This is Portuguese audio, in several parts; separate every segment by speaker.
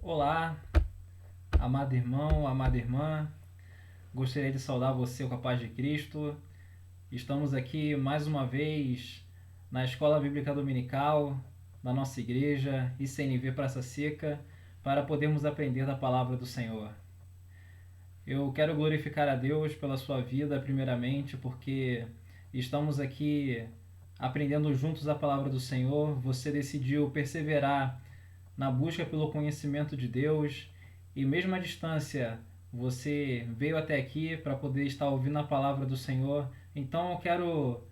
Speaker 1: Olá, amado irmão, amada irmã, gostaria de saudar você com a paz de Cristo. Estamos aqui mais uma vez na Escola Bíblica Dominical da nossa igreja, ICNV Praça Seca, para podermos aprender da palavra do Senhor. Eu quero glorificar a Deus pela sua vida, primeiramente, porque estamos aqui aprendendo juntos a palavra do Senhor. Você decidiu perseverar na busca pelo conhecimento de Deus e, mesmo à distância, você veio até aqui para poder estar ouvindo a palavra do Senhor. Então eu quero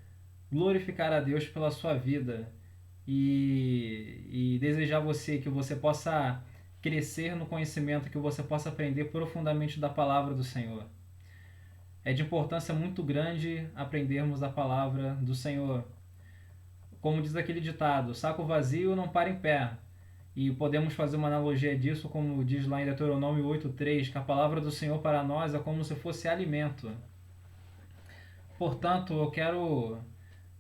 Speaker 1: glorificar a Deus pela sua vida e desejar você que você possa crescer no conhecimento, que você possa aprender profundamente da palavra do Senhor. É de importância muito grande aprendermos a palavra do Senhor. Como diz aquele ditado, saco vazio não para em pé. E podemos fazer uma analogia disso, como diz lá em Deuteronômio 8:3, que a palavra do Senhor para nós é como se fosse alimento. Portanto, eu quero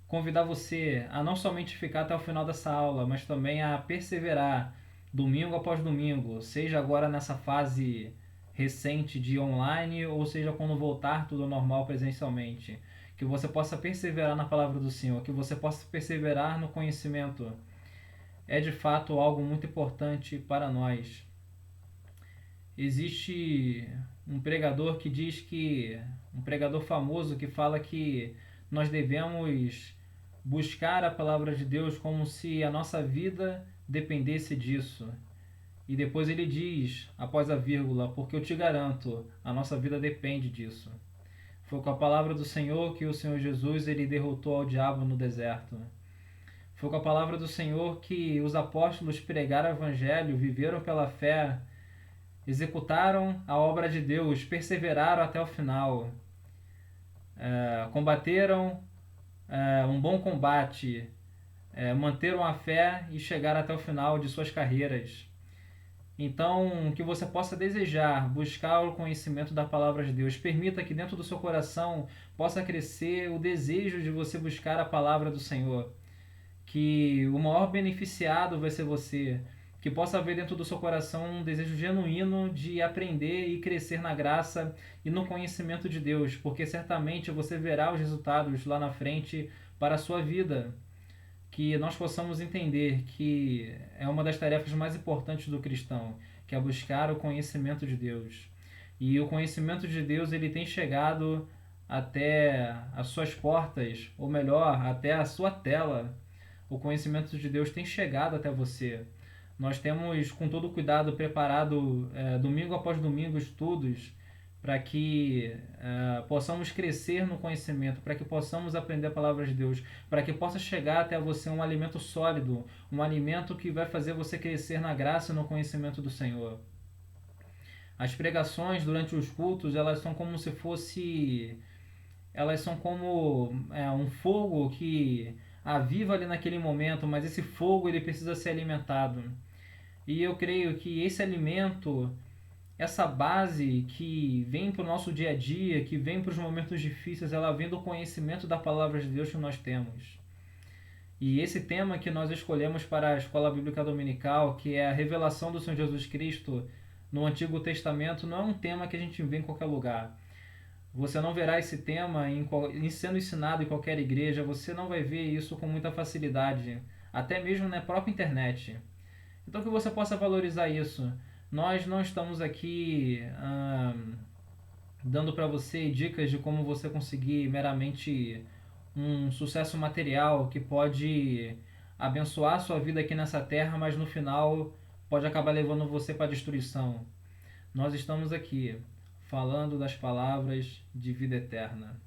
Speaker 1: convidar você a não somente ficar até o final dessa aula, mas também a perseverar domingo após domingo, seja agora nessa fase recente de online ou seja quando voltar tudo ao normal presencialmente. Que você possa perseverar na palavra do Senhor, que você possa perseverar no conhecimento. É de fato algo muito importante para nós. Existe um pregador que diz que, um pregador famoso que fala que nós devemos buscar a palavra de Deus como se a nossa vida dependesse disso. E depois ele diz, após a vírgula, porque eu te garanto, a nossa vida depende disso. Foi com a palavra do Senhor que o Senhor Jesus ele derrotou ao diabo no deserto. Foi com a palavra do Senhor que os apóstolos pregaram o evangelho, viveram pela fé, executaram a obra de Deus, perseveraram até o final, combateram um bom combate, manteram a fé e chegaram até o final de suas carreiras. Então, que você possa desejar buscar o conhecimento da palavra de Deus. Permita que dentro do seu coração possa crescer o desejo de você buscar a palavra do Senhor. Que o maior beneficiado vai ser você. Que possa haver dentro do seu coração um desejo genuíno de aprender e crescer na graça e no conhecimento de Deus, porque certamente você verá os resultados lá na frente para a sua vida. Que nós possamos entender que é uma das tarefas mais importantes do cristão, que é buscar o conhecimento de Deus. E o conhecimento de Deus ele tem chegado até as suas portas, ou melhor, até a sua tela. O conhecimento de Deus tem chegado até você. Nós temos, com todo cuidado, preparado domingo após domingo estudos para que possamos crescer no conhecimento, para que possamos aprender a palavra de Deus, para que possa chegar até você um alimento sólido, um alimento que vai fazer você crescer na graça e no conhecimento do Senhor. As pregações durante os cultos, elas são como se fosse... Elas são como um fogo que aviva ali naquele momento, mas esse fogo ele precisa ser alimentado. E eu creio que esse alimento, essa base que vem para o nosso dia a dia, que vem para os momentos difíceis, ela vem do conhecimento da palavra de Deus que nós temos. E esse tema que nós escolhemos para a Escola Bíblica Dominical, que é a revelação do Senhor Jesus Cristo no Antigo Testamento, não é um tema que a gente vê em qualquer lugar. Você não verá esse tema sendo ensinado em qualquer igreja, você não vai ver isso com muita facilidade, até mesmo na própria internet. Então que você possa valorizar isso. Nós não estamos aqui dando para você dicas de como você conseguir meramente um sucesso material que pode abençoar a sua vida aqui nessa terra, mas no final pode acabar levando você para a destruição. Nós estamos aqui falando das palavras de vida eterna.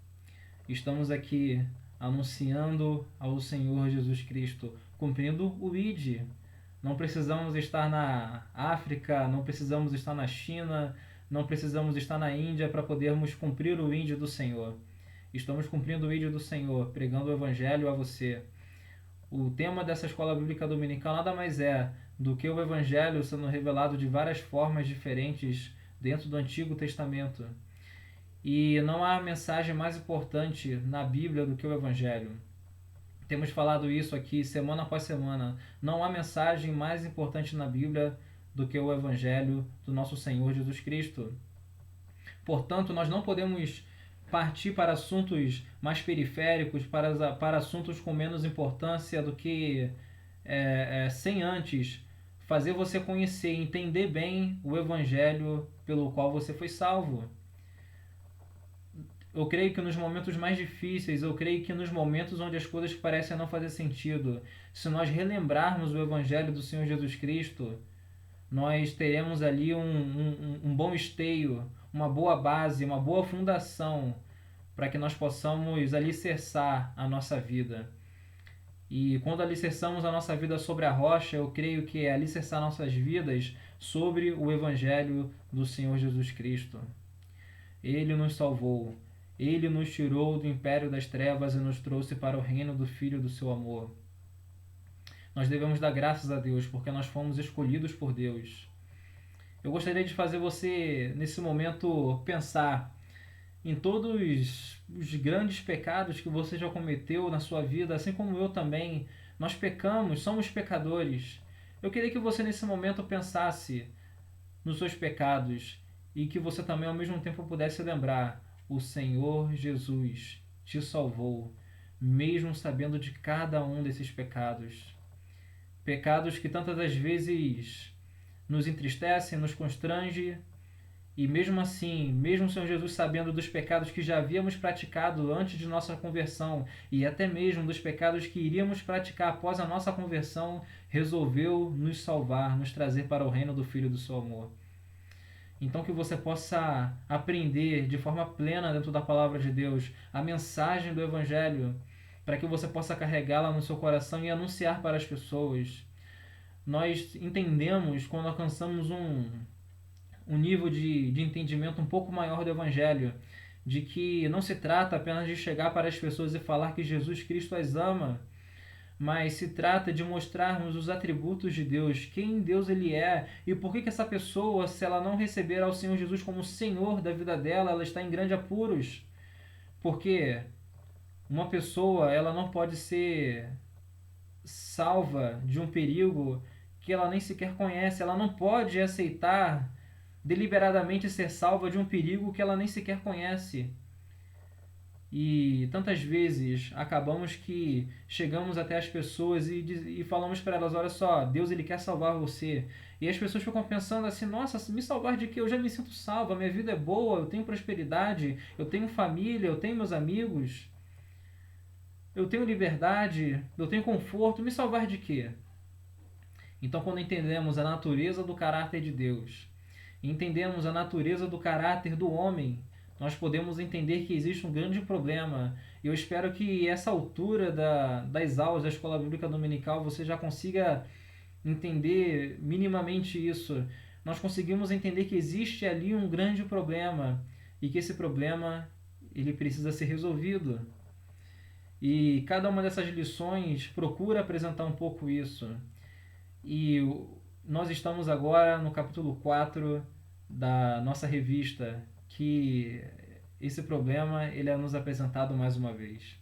Speaker 1: Estamos aqui anunciando ao Senhor Jesus Cristo, cumprindo o ID. Não precisamos estar na África, não precisamos estar na China, não precisamos estar na Índia para podermos cumprir o ID do Senhor. Estamos cumprindo o ID do Senhor, pregando o Evangelho a você. O tema dessa escola bíblica dominical nada mais é do que o Evangelho sendo revelado de várias formas diferentes dentro do Antigo Testamento. E não há mensagem mais importante na Bíblia do que o Evangelho. Temos falado isso aqui semana após semana. Não há mensagem mais importante na Bíblia do que o Evangelho do nosso Senhor Jesus Cristo. Portanto, nós não podemos partir para assuntos mais periféricos, para assuntos com menos importância do que sem antes fazer você conhecer e entender bem o Evangelho pelo qual você foi salvo. Eu creio que nos momentos mais difíceis, eu creio que nos momentos onde as coisas parecem não fazer sentido, se nós relembrarmos o Evangelho do Senhor Jesus Cristo, nós teremos ali um bom esteio, uma boa base, uma boa fundação para que nós possamos alicerçar a nossa vida. E quando alicerçamos a nossa vida sobre a rocha, eu creio que é alicerçar nossas vidas sobre o Evangelho do Senhor Jesus Cristo. Ele nos salvou. Ele nos tirou do império das trevas e nos trouxe para o reino do Filho do seu amor. Nós devemos dar graças a Deus porque nós fomos escolhidos por Deus. Eu gostaria de fazer você, nesse momento, pensar em todos os grandes pecados que você já cometeu na sua vida, assim como eu também. Nós pecamos, somos pecadores. Eu queria que você, nesse momento, pensasse nos seus pecados e que você também, ao mesmo tempo, pudesse lembrar: o Senhor Jesus te salvou, mesmo sabendo de cada um desses pecados. Pecados que tantas das vezes nos entristecem, nos constrangem, e mesmo assim, mesmo o Senhor Jesus sabendo dos pecados que já havíamos praticado antes de nossa conversão e até mesmo dos pecados que iríamos praticar após a nossa conversão, resolveu nos salvar, nos trazer para o reino do Filho do seu amor. Então que você possa aprender de forma plena dentro da palavra de Deus a mensagem do Evangelho, para que você possa carregá-la no seu coração e anunciar para as pessoas. Nós entendemos quando alcançamos um nível de entendimento um pouco maior do Evangelho, de que não se trata apenas de chegar para as pessoas e falar que Jesus Cristo as ama, mas se trata de mostrarmos os atributos de Deus, quem Deus ele é e por que essa pessoa, se ela não receber ao Senhor Jesus como Senhor da vida dela, ela está em grandes apuros. Porque uma pessoa, ela não pode ser salva de um perigo que ela nem sequer conhece, ela não pode aceitar deliberadamente ser salva de um perigo que ela nem sequer conhece. E tantas vezes acabamos que chegamos até as pessoas e falamos para elas: olha só, Deus ele quer salvar você. E as pessoas ficam pensando assim: nossa, me salvar de quê? Eu já me sinto salva, minha vida é boa, eu tenho prosperidade, eu tenho família, eu tenho meus amigos, eu tenho liberdade, eu tenho conforto, me salvar de quê? Então, quando entendemos a natureza do caráter de Deus, entendemos a natureza do caráter do homem, nós podemos entender que existe um grande problema. E eu espero que essa altura das aulas da Escola Bíblica Dominical você já consiga entender minimamente isso. Nós conseguimos entender que existe ali um grande problema e que esse problema ele precisa ser resolvido. E cada uma dessas lições procura apresentar um pouco isso. E nós estamos agora no capítulo 4 da nossa revista, que esse problema ele é nos apresentado mais uma vez.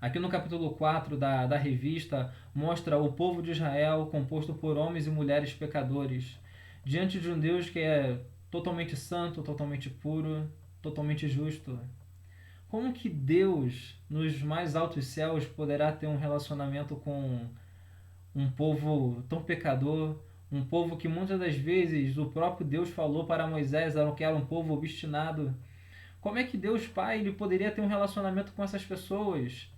Speaker 1: Aqui no capítulo 4 da revista mostra o povo de Israel composto por homens e mulheres pecadores, diante de um Deus que é totalmente santo, totalmente puro, totalmente justo. Como que Deus, nos mais altos céus, poderá ter um relacionamento com um povo tão pecador, um povo que muitas das vezes o próprio Deus falou para Moisés que era um povo obstinado? Como é que Deus Pai ele poderia ter um relacionamento com essas pessoas?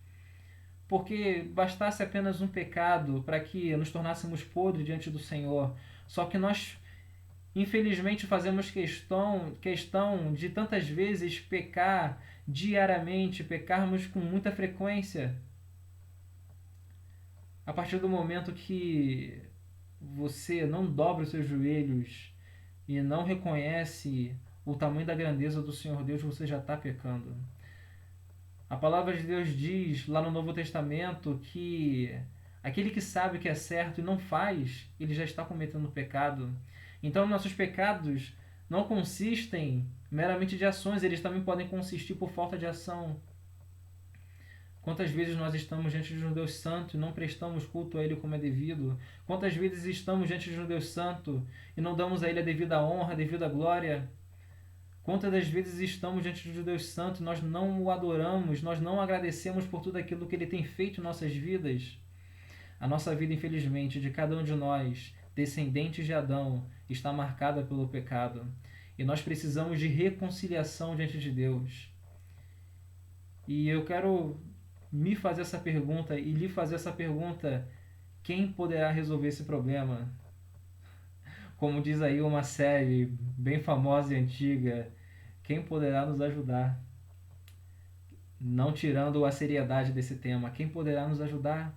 Speaker 1: Porque bastasse apenas um pecado para que nos tornássemos podres diante do Senhor. Só que nós, infelizmente, fazemos questão de tantas vezes pecar diariamente, pecarmos com muita frequência. A partir do momento que você não dobra os seus joelhos e não reconhece o tamanho da grandeza do Senhor Deus, você já está pecando. A palavra de Deus diz lá no Novo Testamento que aquele que sabe o que é certo e não faz, ele já está cometendo pecado. Então nossos pecados não consistem meramente de ações, eles também podem consistir por falta de ação. Quantas vezes nós estamos diante de um Deus santo e não prestamos culto a Ele como é devido? Quantas vezes estamos diante de um Deus santo e não damos a Ele a devida honra, a devida glória? Quantas das vezes estamos diante de um Deus santo e nós não o adoramos, nós não agradecemos por tudo aquilo que Ele tem feito em nossas vidas? A nossa vida, infelizmente, de cada um de nós, descendentes de Adão, está marcada pelo pecado. E nós precisamos de reconciliação diante de Deus. E eu quero me fazer essa pergunta e lhe fazer essa pergunta: quem poderá resolver esse problema? Como diz aí uma série bem famosa e antiga, quem poderá nos ajudar? Não tirando a seriedade desse tema, quem poderá nos ajudar?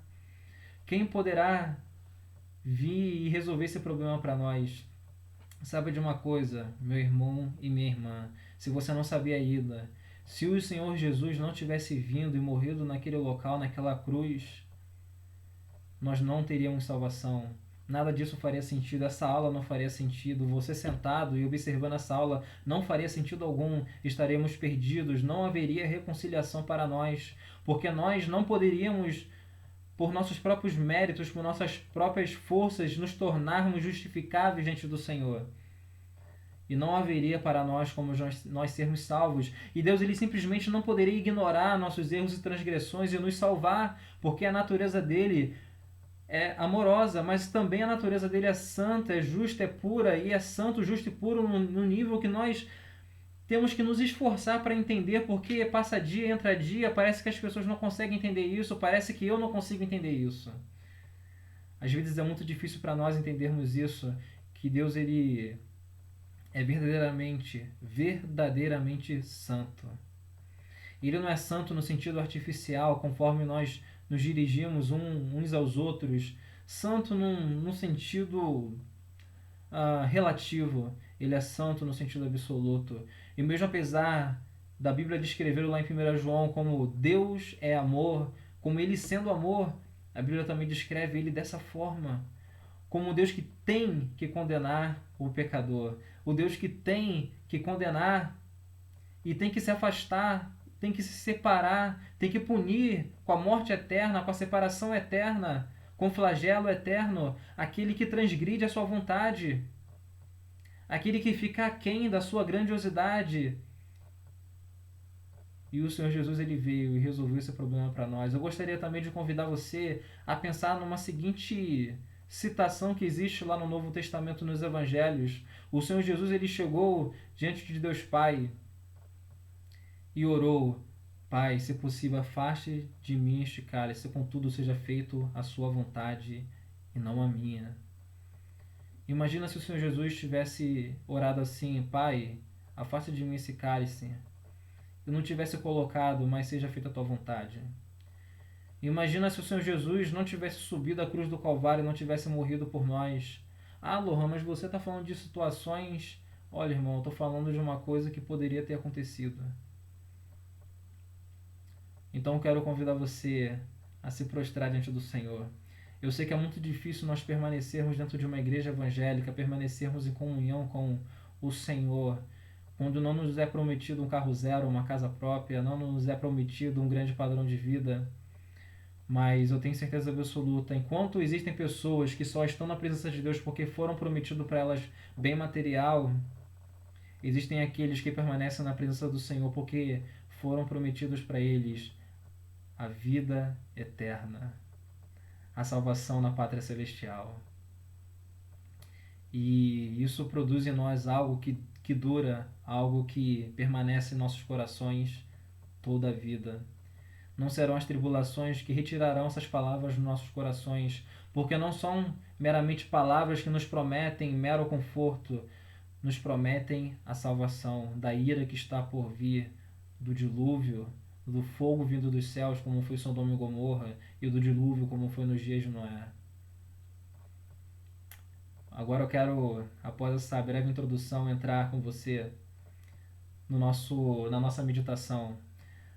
Speaker 1: Quem poderá vir e resolver esse problema para nós? Sabe de uma coisa, meu irmão e minha irmã, se você não sabia ainda, se o Senhor Jesus não tivesse vindo e morrido naquele local, naquela cruz, nós não teríamos salvação. Nada disso faria sentido, essa aula não faria sentido, você sentado e observando essa aula não faria sentido algum, estaremos perdidos, não haveria reconciliação para nós, porque nós não poderíamos, por nossos próprios méritos, por nossas próprias forças, nos tornarmos justificáveis diante do Senhor. E não haveria para nós como nós sermos salvos. E Deus ele simplesmente não poderia ignorar nossos erros e transgressões e nos salvar, porque a natureza dele é amorosa, mas também a natureza dele é santa, é justa, é pura, e é santo, justo e puro no nível que nós temos que nos esforçar para entender, porque passa dia, entra dia, parece que as pessoas não conseguem entender isso, parece que eu não consigo entender isso. Às vezes é muito difícil para nós entendermos isso, que Deus ele é verdadeiramente santo. Ele não é santo no sentido artificial, conforme nós nos dirigimos uns aos outros. Santo num sentido relativo. Ele é santo no sentido absoluto. E mesmo apesar da Bíblia descrevê-lo lá em 1 João como Deus é amor, como ele sendo amor, a Bíblia também descreve ele dessa forma. Como Deus que tem que condenar o pecador. O Deus que tem que condenar e tem que se afastar, tem que se separar, tem que punir com a morte eterna, com a separação eterna, com o flagelo eterno, aquele que transgride a sua vontade, aquele que fica aquém da sua grandiosidade. E o Senhor Jesus ele veio e resolveu esse problema para nós. Eu gostaria também de convidar você a pensar numa seguinte citação que existe lá no Novo Testamento, nos Evangelhos. O Senhor Jesus ele chegou diante de Deus Pai e orou: Pai, se possível, afaste de mim este cálice, contudo seja feito a sua vontade e não a minha. Imagina se o Senhor Jesus tivesse orado assim: Pai, afaste de mim esse cálice, e não tivesse colocado: mas seja feita a tua vontade. Imagina se o Senhor Jesus não tivesse subido à cruz do Calvário e não tivesse morrido por nós. Ah, Lohan, mas você está falando de situações... Olha, irmão, eu estou falando de uma coisa que poderia ter acontecido. Então eu quero convidar você a se prostrar diante do Senhor. Eu sei que é muito difícil nós permanecermos dentro de uma igreja evangélica, permanecermos em comunhão com o Senhor, quando não nos é prometido um carro zero, uma casa própria, não nos é prometido um grande padrão de vida. Mas eu tenho certeza absoluta, enquanto existem pessoas que só estão na presença de Deus porque foram prometido para elas bem material, existem aqueles que permanecem na presença do Senhor porque foram prometidos para eles a vida eterna, a salvação na pátria celestial. E isso produz em nós algo que dura, algo que permanece em nossos corações toda a vida. Não serão as tribulações que retirarão essas palavras dos nossos corações, porque não são meramente palavras que nos prometem mero conforto, nos prometem a salvação da ira que está por vir, do dilúvio, do fogo vindo dos céus, como foi Sodoma e Gomorra, e do dilúvio, como foi nos dias de Noé. Agora eu quero, após essa breve introdução, entrar com você na nossa meditação.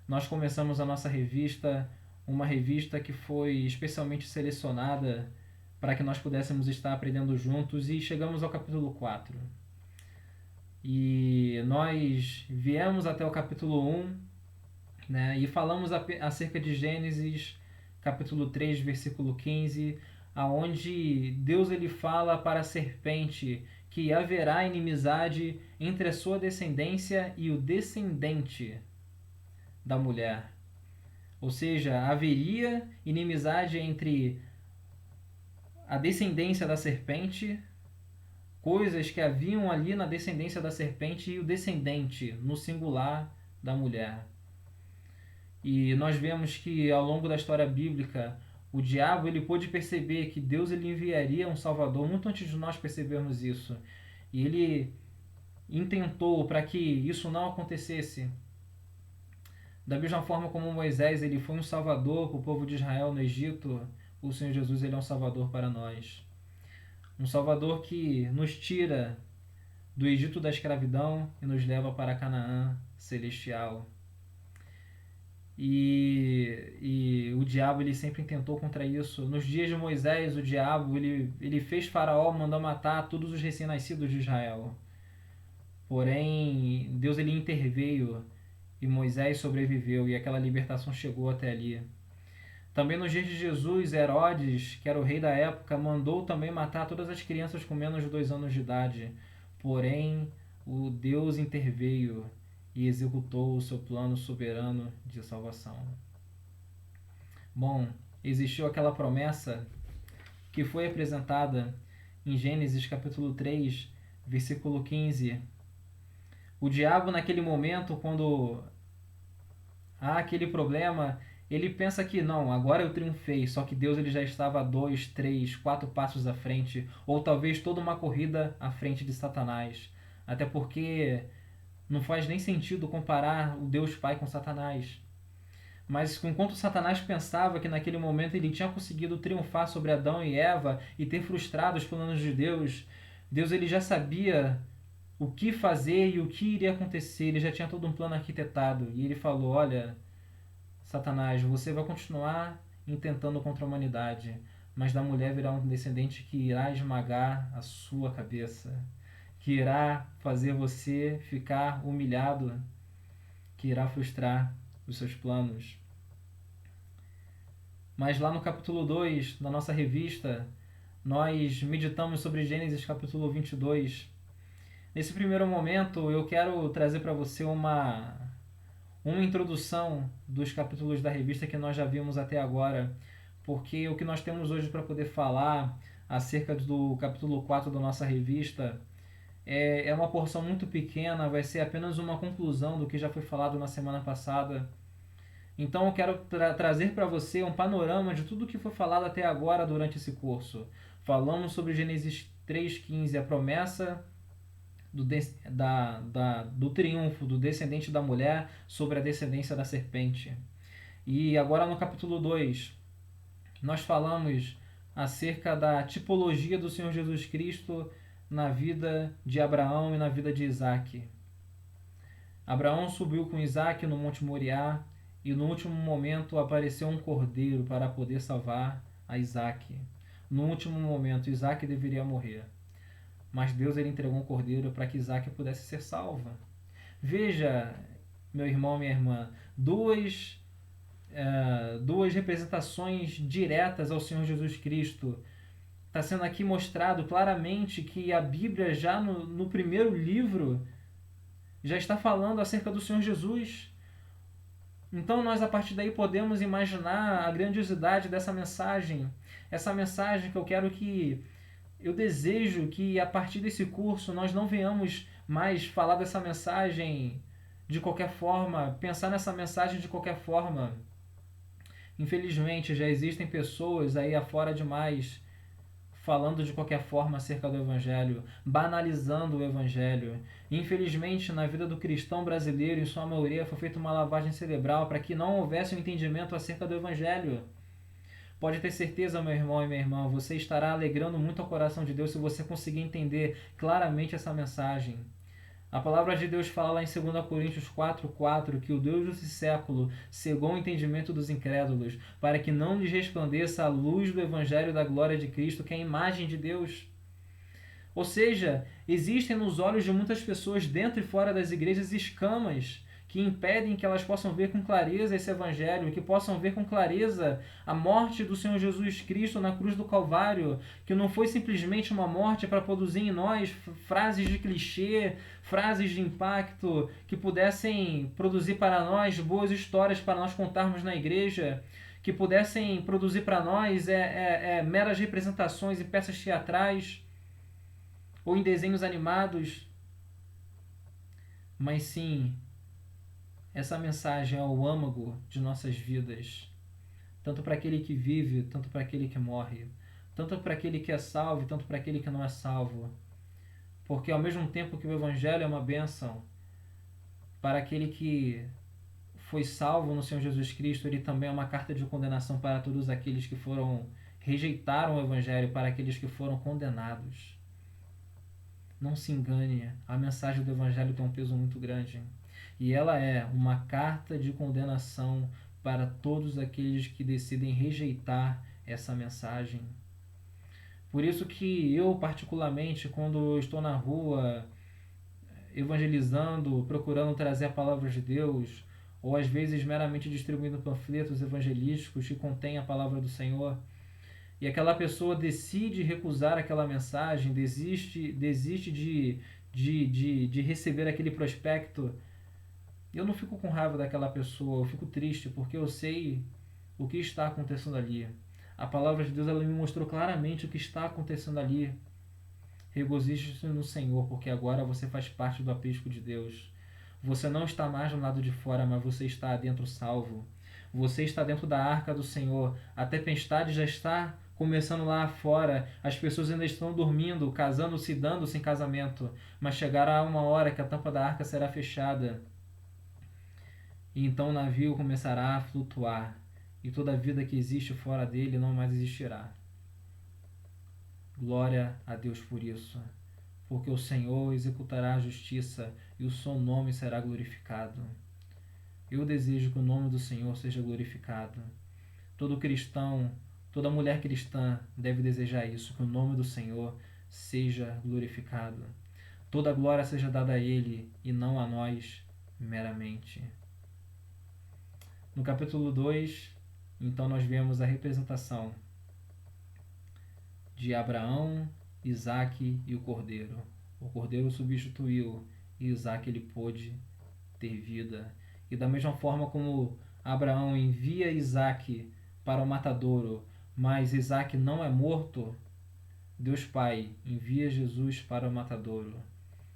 Speaker 1: Nós começamos a nossa revista, uma revista que foi especialmente selecionada para que nós pudéssemos estar aprendendo juntos, e chegamos ao capítulo 4. E nós viemos até o capítulo 1 né? E falamos acerca de Gênesis capítulo 3, versículo 15, aonde Deus ele fala para a serpente que haverá inimizade entre a sua descendência e o descendente da mulher. Ou seja, haveria inimizade entre a descendência da serpente, coisas que haviam ali na descendência da serpente, e o descendente, no singular, da mulher. E nós vemos que ao longo da história bíblica, o diabo ele pôde perceber que Deus ele enviaria um Salvador muito antes de nós percebermos isso. E ele intentou para que isso não acontecesse. Da mesma forma como Moisés ele foi um salvador para o povo de Israel no Egito, o Senhor Jesus ele é um salvador para nós. Um salvador que nos tira do Egito da escravidão e nos leva para Canaã celestial. E o diabo ele sempre tentou contra isso. Nos dias de Moisés, o diabo ele fez Faraó mandar matar todos os recém-nascidos de Israel. Porém, Deus ele interveio e Moisés sobreviveu e aquela libertação chegou até ali. Também nos dias de Jesus, Herodes, que era o rei da época, mandou também matar todas as crianças com menos de 2 anos de idade. Porém, o Deus interveio e executou o seu plano soberano de salvação. Bom, existiu aquela promessa que foi apresentada em Gênesis capítulo 3, versículo 15. O diabo naquele momento, quando há aquele problema, ele pensa que não, agora eu triunfei, só que Deus ele já estava 2, 3, 4 passos à frente, ou talvez toda uma corrida à frente de Satanás. Até porque não faz nem sentido comparar o Deus Pai com Satanás. Mas enquanto Satanás pensava que naquele momento ele tinha conseguido triunfar sobre Adão e Eva e ter frustrado os planos de Deus, Deus ele já sabia o que fazer e o que iria acontecer, ele já tinha todo um plano arquitetado. E ele falou, olha, Satanás, você vai continuar intentando contra a humanidade, mas da mulher virá um descendente que irá esmagar a sua cabeça, que irá fazer você ficar humilhado, que irá frustrar os seus planos. Mas lá no capítulo 2 da nossa revista, nós meditamos sobre Gênesis capítulo 22. Nesse primeiro momento, eu quero trazer para você uma introdução dos capítulos da revista que nós já vimos até agora, porque o que nós temos hoje para poder falar acerca do capítulo 4 da nossa revista é uma porção muito pequena, vai ser apenas uma conclusão do que já foi falado na semana passada. Então eu quero trazer para você um panorama de tudo que foi falado até agora durante esse curso. Falamos sobre Gênesis 3,15, a promessa do triunfo do descendente da mulher sobre a descendência da serpente. E agora no capítulo 2, nós falamos acerca da tipologia do Senhor Jesus Cristo na vida de Abraão e na vida de Isaac. Abraão subiu com Isaac no Monte Moriá e no último momento apareceu um cordeiro para poder salvar a Isaac. No último momento, Isaac deveria morrer, mas Deus ele entregou um cordeiro para que Isaac pudesse ser salvo. Veja, meu irmão, minha irmã, duas representações diretas ao Senhor Jesus Cristo. Está sendo aqui mostrado claramente que a Bíblia já no primeiro livro já está falando acerca do Senhor Jesus. Então nós a partir daí podemos imaginar a grandiosidade dessa mensagem. Essa mensagem que eu desejo que a partir desse curso nós não venhamos mais falar dessa mensagem de qualquer forma, pensar nessa mensagem de qualquer forma. Infelizmente já existem pessoas aí afora demais falando de qualquer forma acerca do Evangelho, banalizando o Evangelho. Infelizmente, na vida do cristão brasileiro, em sua maioria, foi feita uma lavagem cerebral para que não houvesse um entendimento acerca do Evangelho. Pode ter certeza, meu irmão e minha irmã, você estará alegrando muito ao coração de Deus se você conseguir entender claramente essa mensagem. A palavra de Deus fala lá em 2 Coríntios 4,4 que o Deus desse século cegou o entendimento dos incrédulos, para que não lhes resplandeça a luz do Evangelho da glória de Cristo, que é a imagem de Deus. Ou seja, existem nos olhos de muitas pessoas dentro e fora das igrejas escamas que impedem que elas possam ver com clareza esse evangelho, que possam ver com clareza a morte do Senhor Jesus Cristo na cruz do Calvário, que não foi simplesmente uma morte para produzir em nós frases de clichê, frases de impacto, que pudessem produzir para nós boas histórias para nós contarmos na igreja, que pudessem produzir para nós meras representações em peças teatrais ou em desenhos animados, mas sim, essa mensagem é o âmago de nossas vidas, tanto para aquele que vive, tanto para aquele que morre, tanto para aquele que é salvo, tanto para aquele que não é salvo, porque ao mesmo tempo que o Evangelho é uma bênção para aquele que foi salvo no Senhor Jesus Cristo, ele também é uma carta de condenação para todos aqueles que rejeitaram o Evangelho, para aqueles que foram condenados. Não se engane, a mensagem do Evangelho tem um peso muito grande. E ela é uma carta de condenação para todos aqueles que decidem rejeitar essa mensagem. Por isso que eu, particularmente, quando estou na rua, evangelizando, procurando trazer a palavra de Deus, ou às vezes meramente distribuindo panfletos evangelísticos que contêm a palavra do Senhor, e aquela pessoa decide recusar aquela mensagem, desiste de receber aquele prospecto, eu não fico com raiva daquela pessoa, eu fico triste, porque eu sei o que está acontecendo ali. A palavra de Deus ela me mostrou claramente o que está acontecendo ali. Regozije-se no Senhor, porque agora você faz parte do aprisco de Deus. Você não está mais do lado de fora, mas você está dentro salvo. Você está dentro da arca do Senhor. A tempestade já está começando lá fora. As pessoas ainda estão dormindo, casando-se, dando-se em casamento. Mas chegará uma hora que a tampa da arca será fechada. E então o navio começará a flutuar. E toda a vida que existe fora dele não mais existirá. Glória a Deus por isso, porque o Senhor executará a justiça e o seu nome será glorificado. Eu desejo que o nome do Senhor seja glorificado. Todo cristão, toda mulher cristã deve desejar isso, que o nome do Senhor seja glorificado. Toda glória seja dada a Ele e não a nós meramente. No capítulo 2, então nós vemos a representação de Abraão, Isaque e o Cordeiro. O Cordeiro substituiu e Isaque ele pôde ter vida. E da mesma forma como Abraão envia Isaque para o matadouro, mas Isaque não é morto, Deus Pai envia Jesus para o matadouro,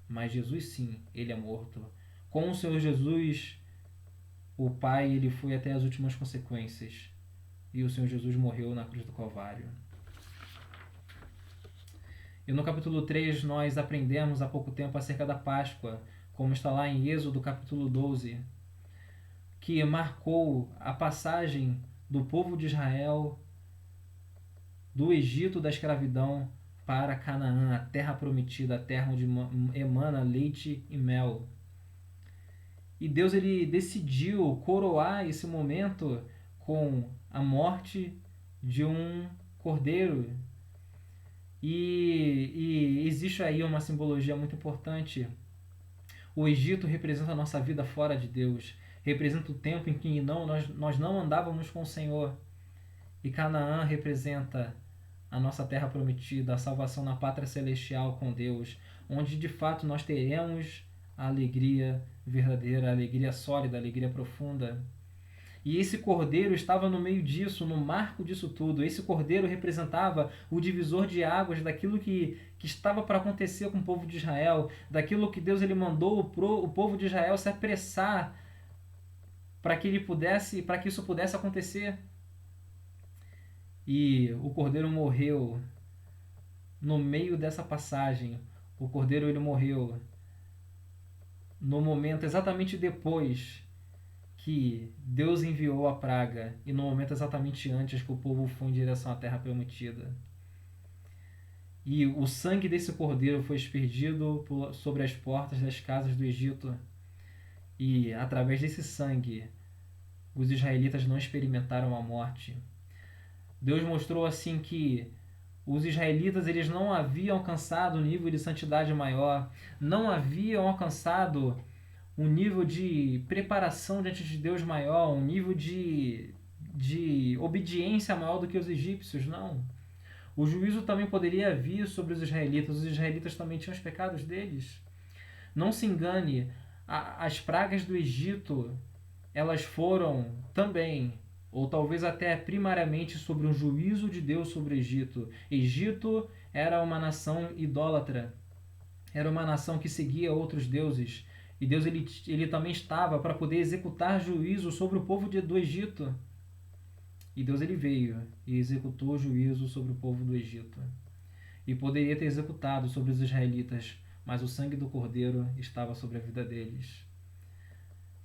Speaker 1: mas Jesus sim, ele é morto. Com o Senhor Jesus, o Pai ele foi até as últimas consequências e o Senhor Jesus morreu na cruz do Calvário. E no capítulo 3 nós aprendemos há pouco tempo acerca da Páscoa, como está lá em Êxodo capítulo 12, que marcou a passagem do povo de Israel do Egito da escravidão para Canaã, a terra prometida, a terra onde emana leite e mel. E Deus ele decidiu coroar esse momento com a morte de um cordeiro. E existe aí uma simbologia muito importante. O Egito representa a nossa vida fora de Deus, representa o tempo em que nós não andávamos com o Senhor. E Canaã representa a nossa terra prometida, a salvação na pátria celestial com Deus, onde de fato nós teremos a alegria verdadeira, a alegria sólida, a alegria profunda. E esse cordeiro estava no meio disso, no marco disso tudo. Esse cordeiro representava o divisor de águas daquilo que estava para acontecer com o povo de Israel, daquilo que Deus ele mandou o povo de Israel se apressar para que isso pudesse acontecer. E o cordeiro morreu no meio dessa passagem. O cordeiro ele morreu no momento exatamente depois que Deus enviou a praga e no momento exatamente antes que o povo foi em direção à terra prometida. E o sangue desse cordeiro foi aspergido sobre as portas das casas do Egito. E através desse sangue, os israelitas não experimentaram a morte. Deus mostrou assim que os israelitas eles não haviam alcançado um nível de santidade maior, não haviam alcançado um nível de preparação diante de Deus maior, um nível de obediência maior do que os egípcios, não. O juízo também poderia vir sobre os israelitas também tinham os pecados deles. Não se engane, as pragas do Egito, elas foram também, ou talvez até primariamente, sobre um juízo de Deus sobre o Egito. Egito era uma nação idólatra, era uma nação que seguia outros deuses. E Deus ele também estava para poder executar juízo sobre o povo do Egito. E Deus ele veio e executou juízo sobre o povo do Egito. E poderia ter executado sobre os israelitas, mas o sangue do Cordeiro estava sobre a vida deles.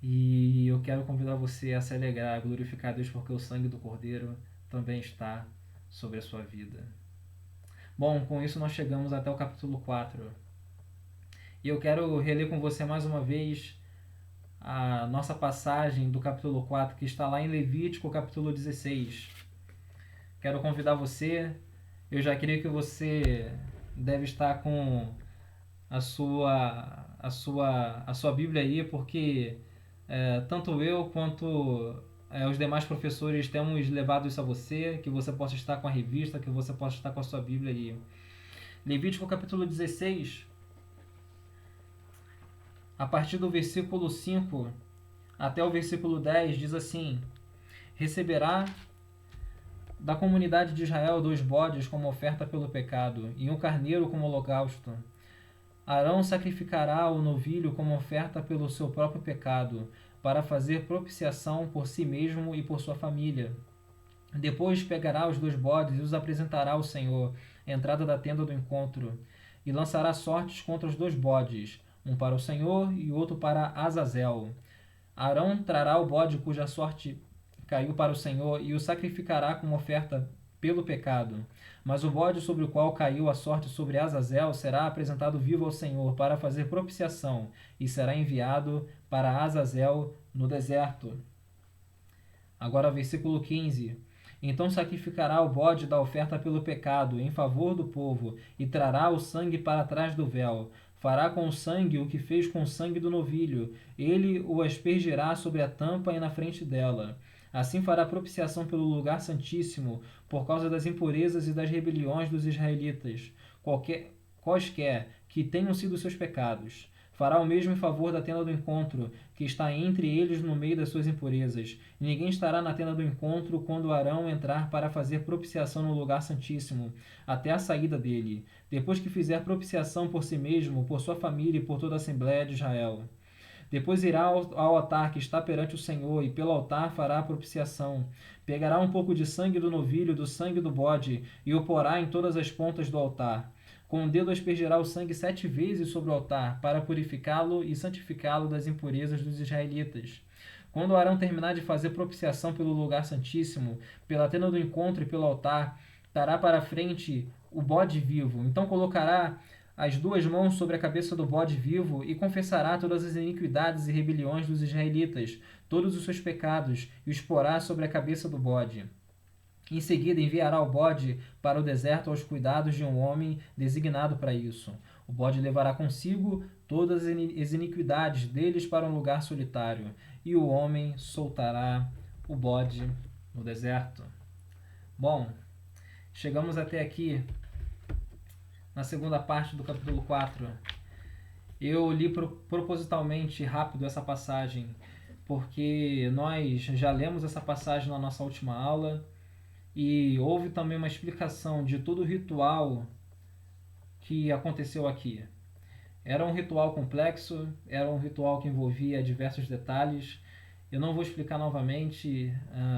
Speaker 1: E eu quero convidar você a se alegrar, a glorificar a Deus, porque o sangue do Cordeiro também está sobre a sua vida. Bom, com isso nós chegamos até o capítulo 4. E eu quero reler com você mais uma vez a nossa passagem do capítulo 4, que está lá em Levítico, capítulo 16. Quero convidar você, eu já creio que você deve estar com a sua Bíblia aí, porque tanto eu quanto os demais professores temos levado isso a você, que você possa estar com a revista, que você possa estar com a sua Bíblia aí. Levítico capítulo 16, a partir do versículo 5 até o versículo 10, diz assim: Receberá da comunidade de Israel 2 bodes como oferta pelo pecado, e um carneiro como holocausto. Arão sacrificará o novilho como oferta pelo seu próprio pecado, para fazer propiciação por si mesmo e por sua família. Depois pegará os 2 bodes e os apresentará ao Senhor, à entrada da tenda do encontro, e lançará sortes contra os 2 bodes, um para o Senhor e outro para Azazel. Arão trará o bode cuja sorte caiu para o Senhor e o sacrificará como oferta pelo pecado. Mas o bode sobre o qual caiu a sorte sobre Azazel será apresentado vivo ao Senhor para fazer propiciação e será enviado para Azazel no deserto. Agora, versículo 15. Então sacrificará o bode da oferta pelo pecado em favor do povo e trará o sangue para trás do véu. Fará com o sangue o que fez com o sangue do novilho. Ele o aspergirá sobre a tampa e na frente dela. Assim fará propiciação pelo lugar santíssimo, por causa das impurezas e das rebeliões dos israelitas, quaisquer que tenham sido seus pecados. Fará o mesmo em favor da tenda do encontro, que está entre eles no meio das suas impurezas. E ninguém estará na tenda do encontro quando Arão entrar para fazer propiciação no lugar santíssimo, até a saída dele, depois que fizer propiciação por si mesmo, por sua família e por toda a Assembleia de Israel. Depois irá ao altar que está perante o Senhor, e pelo altar fará a propiciação. Pegará um pouco de sangue do novilho, do sangue do bode, e o porá em todas as pontas do altar. Com o dedo aspergirá o sangue 7 vezes sobre o altar, para purificá-lo e santificá-lo das impurezas dos israelitas. Quando Arão terminar de fazer propiciação pelo lugar santíssimo, pela tenda do encontro e pelo altar, dará para a frente o bode vivo. Então colocará as 2 mãos sobre a cabeça do bode vivo e confessará todas as iniquidades e rebeliões dos israelitas, todos os seus pecados, e os porá sobre a cabeça do bode. Em seguida enviará o bode para o deserto aos cuidados de um homem designado para isso. O bode levará consigo todas as iniquidades deles para um lugar solitário, e o homem soltará o bode no deserto. Bom, chegamos até aqui na segunda parte do capítulo 4. Eu li propositalmente rápido essa passagem, porque nós já lemos essa passagem na nossa última aula, e houve também uma explicação de todo o ritual que aconteceu aqui. Era um ritual complexo, era um ritual que envolvia diversos detalhes. Eu não vou explicar novamente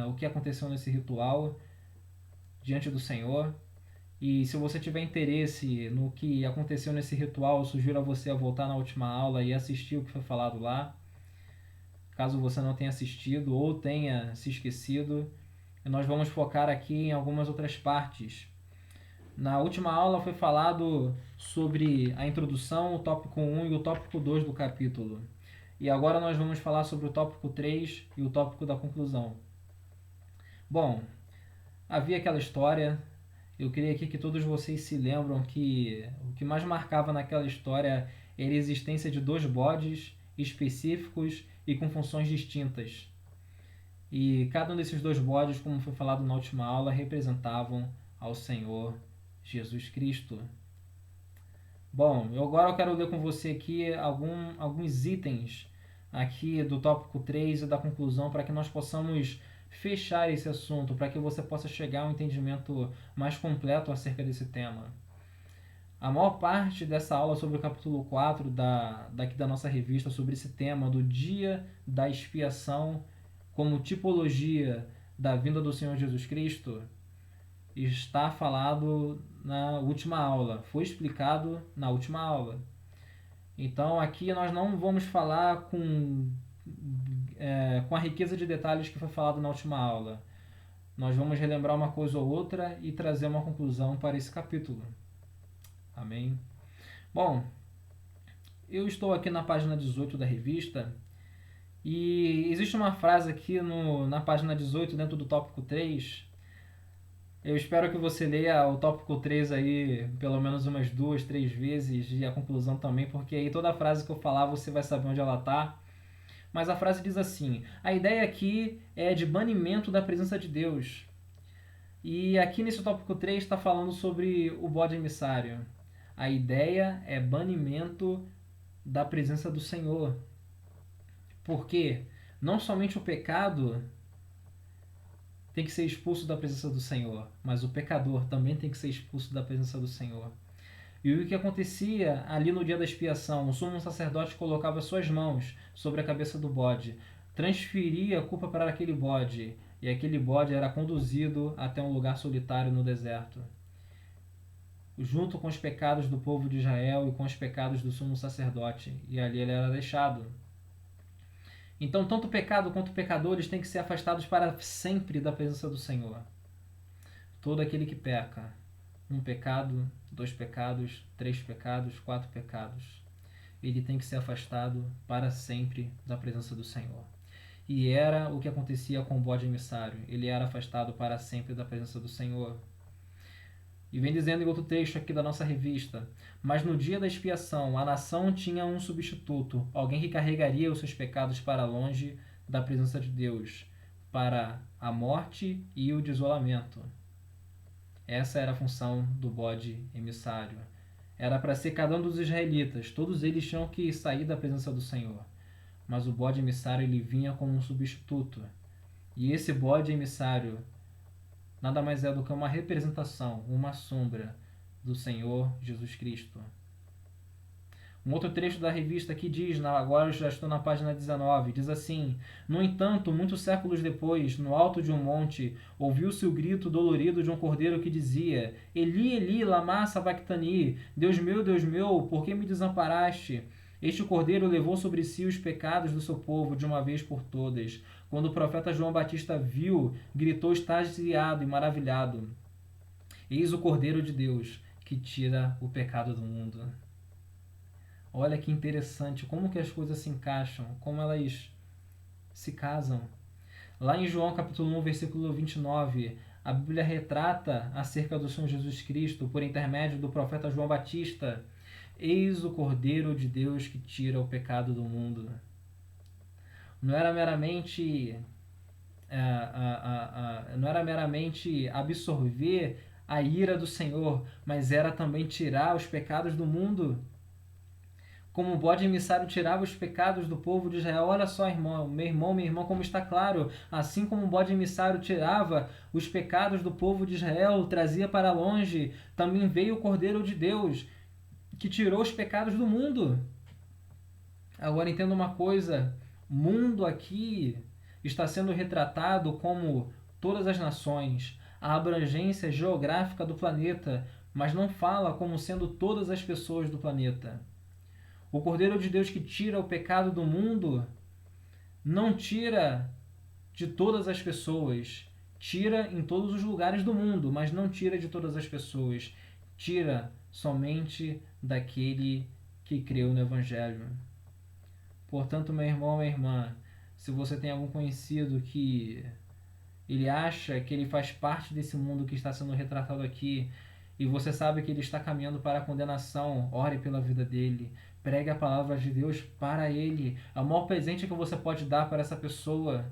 Speaker 1: o que aconteceu nesse ritual diante do Senhor. E se você tiver interesse no que aconteceu nesse ritual, eu sugiro a você a voltar na última aula e assistir o que foi falado lá. Caso você não tenha assistido ou tenha se esquecido, nós vamos focar aqui em algumas outras partes. Na última aula foi falado sobre a introdução, o tópico 1 e o tópico 2 do capítulo. E agora nós vamos falar sobre o tópico 3 e o tópico da conclusão. Bom, havia aquela história. Eu creio aqui que todos vocês se lembram que o que mais marcava naquela história era a existência de 2 bodes específicos e com funções distintas. E cada um desses dois bodes, como foi falado na última aula, representavam ao Senhor Jesus Cristo. Bom, agora eu quero ler com você aqui alguns itens aqui do tópico 3 e da conclusão para que nós possamos fechar esse assunto, para que você possa chegar a um entendimento mais completo acerca desse tema. A maior parte dessa aula sobre o capítulo 4 daqui da nossa revista, sobre esse tema do dia da expiação como tipologia da vinda do Senhor Jesus Cristo, está falado na última aula, foi explicado na última aula. Então aqui nós não vamos falar com a riqueza de detalhes que foi falado na última aula. Nós vamos relembrar uma coisa ou outra e trazer uma conclusão para esse capítulo. Amém? Bom, eu estou aqui na página 18 da revista e existe uma frase aqui na página 18, dentro do tópico 3. Eu espero que você leia o tópico 3 aí pelo menos umas 2, 3 vezes e a conclusão também, porque aí toda a frase que eu falar você vai saber onde ela está. Mas a frase diz assim: a ideia aqui é de banimento da presença de Deus. E aqui nesse tópico 3 está falando sobre o bode emissário. A ideia é banimento da presença do Senhor. Porque não somente o pecado tem que ser expulso da presença do Senhor, mas o pecador também tem que ser expulso da presença do Senhor. E o que acontecia ali no dia da expiação? O sumo sacerdote colocava suas mãos sobre a cabeça do bode, transferia a culpa para aquele bode, e aquele bode era conduzido até um lugar solitário no deserto, junto com os pecados do povo de Israel e com os pecados do sumo sacerdote, e ali ele era deixado. Então, tanto o pecado quanto pecadores têm que ser afastados para sempre da presença do Senhor. Todo aquele que peca, um pecado, 2 pecados, 3 pecados, 4 pecados, ele tem que ser afastado para sempre da presença do Senhor. E era o que acontecia com o bode emissário. Ele era afastado para sempre da presença do Senhor. E vem dizendo em outro texto aqui da nossa revista: mas no dia da expiação, a nação tinha um substituto, alguém que carregaria os seus pecados para longe da presença de Deus, para a morte e o desolamento. Essa era a função do bode emissário. Era para ser cada um dos israelitas, todos eles tinham que sair da presença do Senhor. Mas o bode emissário ele vinha como um substituto. E esse bode emissário nada mais é do que uma representação, uma sombra do Senhor Jesus Cristo. Um outro trecho da revista aqui diz, agora eu já estou na página 19, diz assim: no entanto, muitos séculos depois, no alto de um monte, ouviu-se o grito dolorido de um cordeiro que dizia: Eli, Eli, lama sabachthani, Deus meu, por que me desamparaste? Este cordeiro levou sobre si os pecados do seu povo de uma vez por todas. Quando o profeta João Batista viu, gritou extasiado e maravilhado: eis o Cordeiro de Deus que tira o pecado do mundo. Olha que interessante como que as coisas se encaixam, como elas se casam. Lá em João capítulo 1, versículo 29, a Bíblia retrata acerca do Senhor Jesus Cristo por intermédio do profeta João Batista: eis o Cordeiro de Deus que tira o pecado do mundo. Não era meramente absorver a ira do Senhor, mas era também tirar os pecados do mundo. Como o bode emissário tirava os pecados do povo de Israel. Olha só, meu irmão, como está claro. Assim como o bode emissário tirava os pecados do povo de Israel, trazia para longe, também veio o Cordeiro de Deus, que tirou os pecados do mundo. Agora entenda uma coisa: mundo aqui está sendo retratado como todas as nações, a abrangência geográfica do planeta, mas não fala como sendo todas as pessoas do planeta. O Cordeiro de Deus que tira o pecado do mundo não tira de todas as pessoas, tira em todos os lugares do mundo, mas não tira de todas as pessoas, tira somente daquele que creu no Evangelho. Portanto, meu irmão, minha irmã, se você tem algum conhecido que ele acha que ele faz parte desse mundo que está sendo retratado aqui, e você sabe que ele está caminhando para a condenação, ore pela vida dele. Pregue a palavra de Deus para ele. É o maior presente que você pode dar para essa pessoa,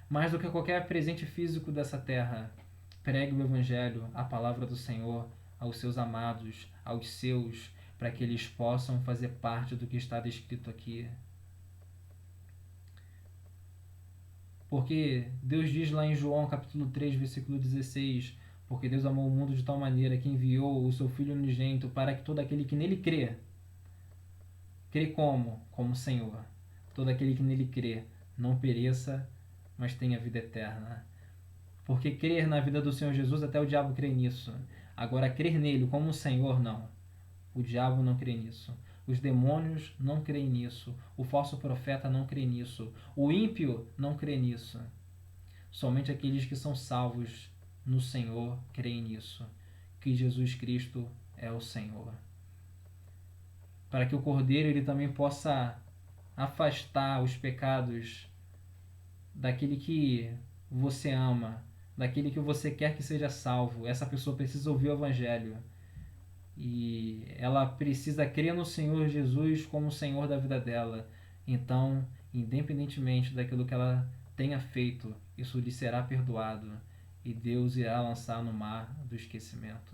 Speaker 1: mais do que qualquer presente físico dessa terra. Pregue o Evangelho, a palavra do Senhor, aos seus amados, aos seus, para que eles possam fazer parte do que está descrito aqui. Porque Deus diz lá em João capítulo 3, versículo 16, porque Deus amou o mundo de tal maneira que enviou o seu Filho unigênito para que todo aquele que nele crê, crê como? Como Senhor. Todo aquele que nele crê não pereça, mas tenha vida eterna. Porque crer na vida do Senhor Jesus, até o diabo crê nisso. Agora, crer nele como Senhor, não. O diabo não crê nisso. Os demônios não creem nisso. O falso profeta não crê nisso. O ímpio não crê nisso. Somente aqueles que são salvos no Senhor creem nisso. Que Jesus Cristo é o Senhor. Para que o Cordeiro ele também possa afastar os pecados daquele que você ama, daquele que você quer que seja salvo. Essa pessoa precisa ouvir o Evangelho. E ela precisa crer no Senhor Jesus como o Senhor da vida dela. Então, independentemente daquilo que ela tenha feito, isso lhe será perdoado e Deus irá lançar no mar do esquecimento.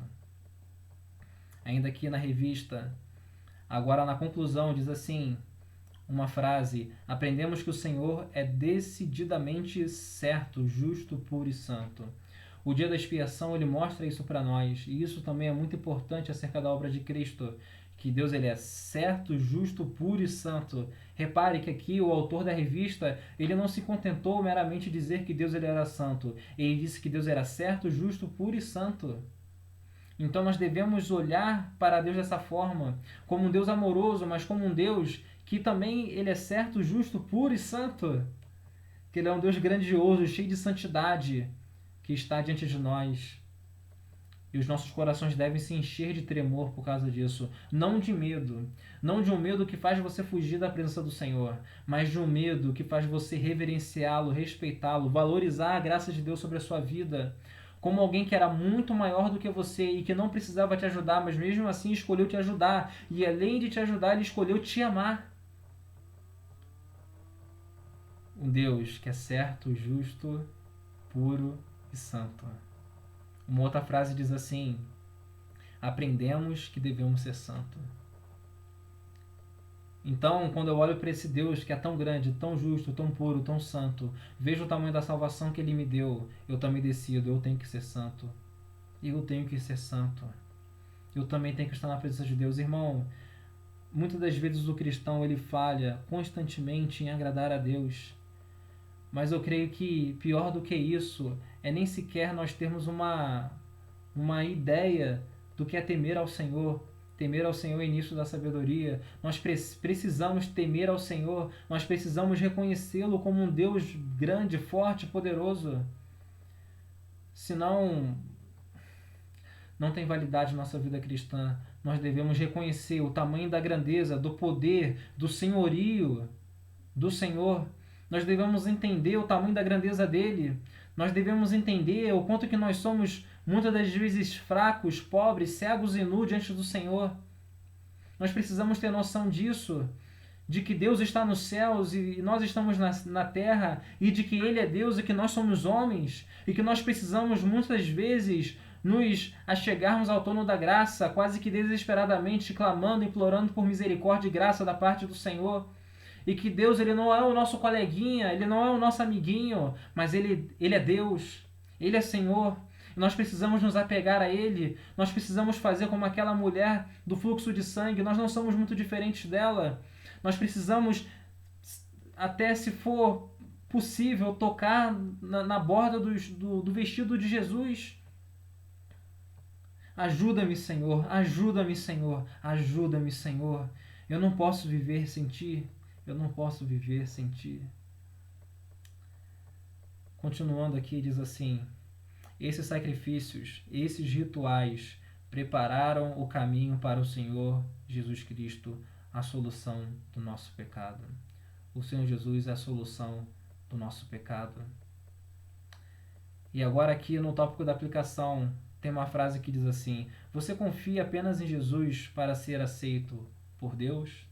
Speaker 1: Ainda aqui na revista, agora na conclusão, diz assim, uma frase: aprendemos que o Senhor é decididamente certo, justo, puro e santo. O dia da expiação ele mostra isso para nós, e isso também é muito importante acerca da obra de Cristo, que Deus ele é certo, justo, puro e santo. Repare que aqui o autor da revista ele não se contentou meramente de dizer que Deus ele era santo, ele disse que Deus era certo, justo, puro e santo. Então nós devemos olhar para Deus dessa forma, como um Deus amoroso, mas como um Deus que também ele é certo, justo, puro e santo. Que ele é um Deus grandioso, cheio de santidade, que está diante de nós. E os nossos corações devem se encher de tremor por causa disso. Não de medo. Não de um medo que faz você fugir da presença do Senhor, mas de um medo que faz você reverenciá-lo, respeitá-lo, valorizar a graça de Deus sobre a sua vida, como alguém que era muito maior do que você e que não precisava te ajudar, mas mesmo assim escolheu te ajudar. E além de te ajudar, ele escolheu te amar. Um Deus que é certo, justo, puro e santo. Uma outra frase diz assim: aprendemos que devemos ser santo. Então, quando eu olho para esse Deus que é tão grande, tão justo, tão puro, tão santo, vejo o tamanho da salvação que ele me deu, eu também decido, eu tenho que ser santo. Eu tenho que ser santo. Eu também tenho que estar na presença de Deus. Irmão, muitas das vezes o cristão ele falha constantemente em agradar a Deus. Mas eu creio que pior do que isso é nem sequer nós termos uma ideia do que é temer ao Senhor. Temer ao Senhor é o início da sabedoria. Nós precisamos temer ao Senhor. Nós precisamos reconhecê-lo como um Deus grande, forte, poderoso. Senão, não tem validade nossa vida cristã. Nós devemos reconhecer o tamanho da grandeza, do poder, do senhorio do Senhor. Nós devemos entender o tamanho da grandeza dele. Nós devemos entender o quanto que nós somos muitas das vezes fracos, pobres, cegos e nus diante do Senhor. Nós precisamos ter noção disso, de que Deus está nos céus e nós estamos na terra, e de que Ele é Deus e que nós somos homens, e que nós precisamos muitas vezes nos achegarmos ao trono da graça, quase que desesperadamente, clamando, implorando por misericórdia e graça da parte do Senhor. E que Deus ele não é o nosso coleguinha, ele não é o nosso amiguinho, mas ele é Deus, ele é Senhor. E nós precisamos nos apegar a ele, nós precisamos fazer como aquela mulher do fluxo de sangue, nós não somos muito diferentes dela. Nós precisamos, até se for possível, tocar na borda do vestido de Jesus. Ajuda-me, Senhor, ajuda-me, Senhor, ajuda-me, Senhor. Eu não posso viver sem Ti. Eu não posso viver sem Ti. Continuando aqui, diz assim: esses sacrifícios, esses rituais prepararam o caminho para o Senhor Jesus Cristo, a solução do nosso pecado. O Senhor Jesus é a solução do nosso pecado. E agora aqui no tópico da aplicação, tem uma frase que diz assim: você confia apenas em Jesus para ser aceito por Deus?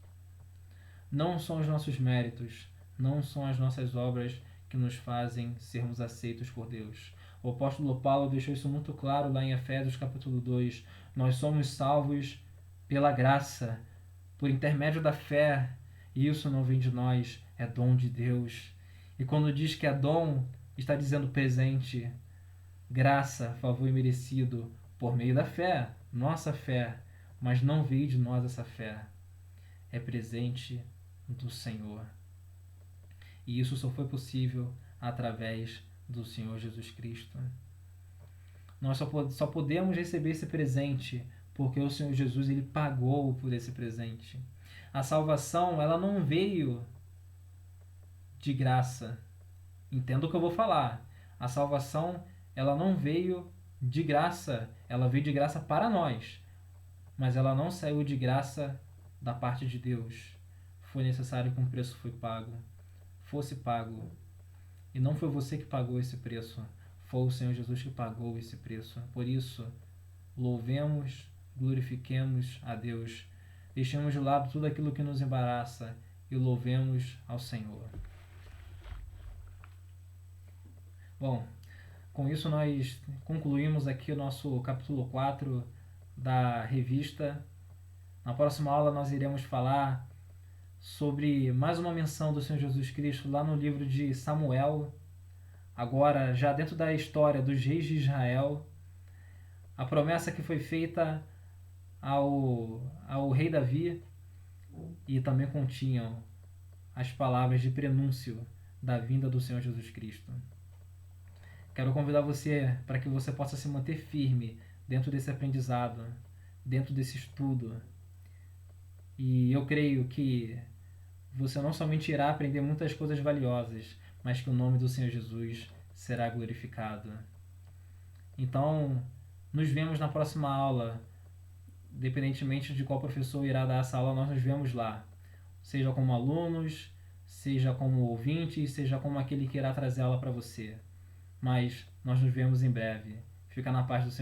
Speaker 1: Não são os nossos méritos, não são as nossas obras que nos fazem sermos aceitos por Deus. O apóstolo Paulo deixou isso muito claro lá em Efésios capítulo 2. Nós somos salvos pela graça, por intermédio da fé, e isso não vem de nós, é dom de Deus. E quando diz que é dom, está dizendo presente, graça, favor imerecido, por meio da fé, nossa fé, mas não veio de nós essa fé, é presente do Senhor. E isso só foi possível através do Senhor Jesus Cristo. Nós só podemos receber esse presente porque o Senhor Jesus ele pagou por esse presente. A salvação ela não veio de graça. Entenda o que eu vou falar. A salvação ela não veio de graça. Ela veio de graça para nós. Mas ela não saiu de graça da parte de Deus. Foi necessário que um preço fosse pago. E não foi você que pagou esse preço. Foi o Senhor Jesus que pagou esse preço. Por isso, louvemos, glorifiquemos a Deus. Deixemos de lado tudo aquilo que nos embaraça e louvemos ao Senhor. Bom, com isso nós concluímos aqui o nosso capítulo 4 da revista. Na próxima aula nós iremos falar sobre mais uma menção do Senhor Jesus Cristo lá no livro de Samuel, agora já dentro da história dos reis de Israel, a promessa que foi feita ao rei Davi e também continham as palavras de prenúncio da vinda do Senhor Jesus Cristo. Quero convidar você para que você possa se manter firme dentro desse aprendizado, dentro desse estudo. E eu creio que você não somente irá aprender muitas coisas valiosas, mas que o nome do Senhor Jesus será glorificado. Então, nos vemos na próxima aula. Independentemente de qual professor irá dar essa aula, nós nos vemos lá. Seja como alunos, seja como ouvintes, seja como aquele que irá trazer a aula para você. Mas nós nos vemos em breve. Fica na paz do Senhor.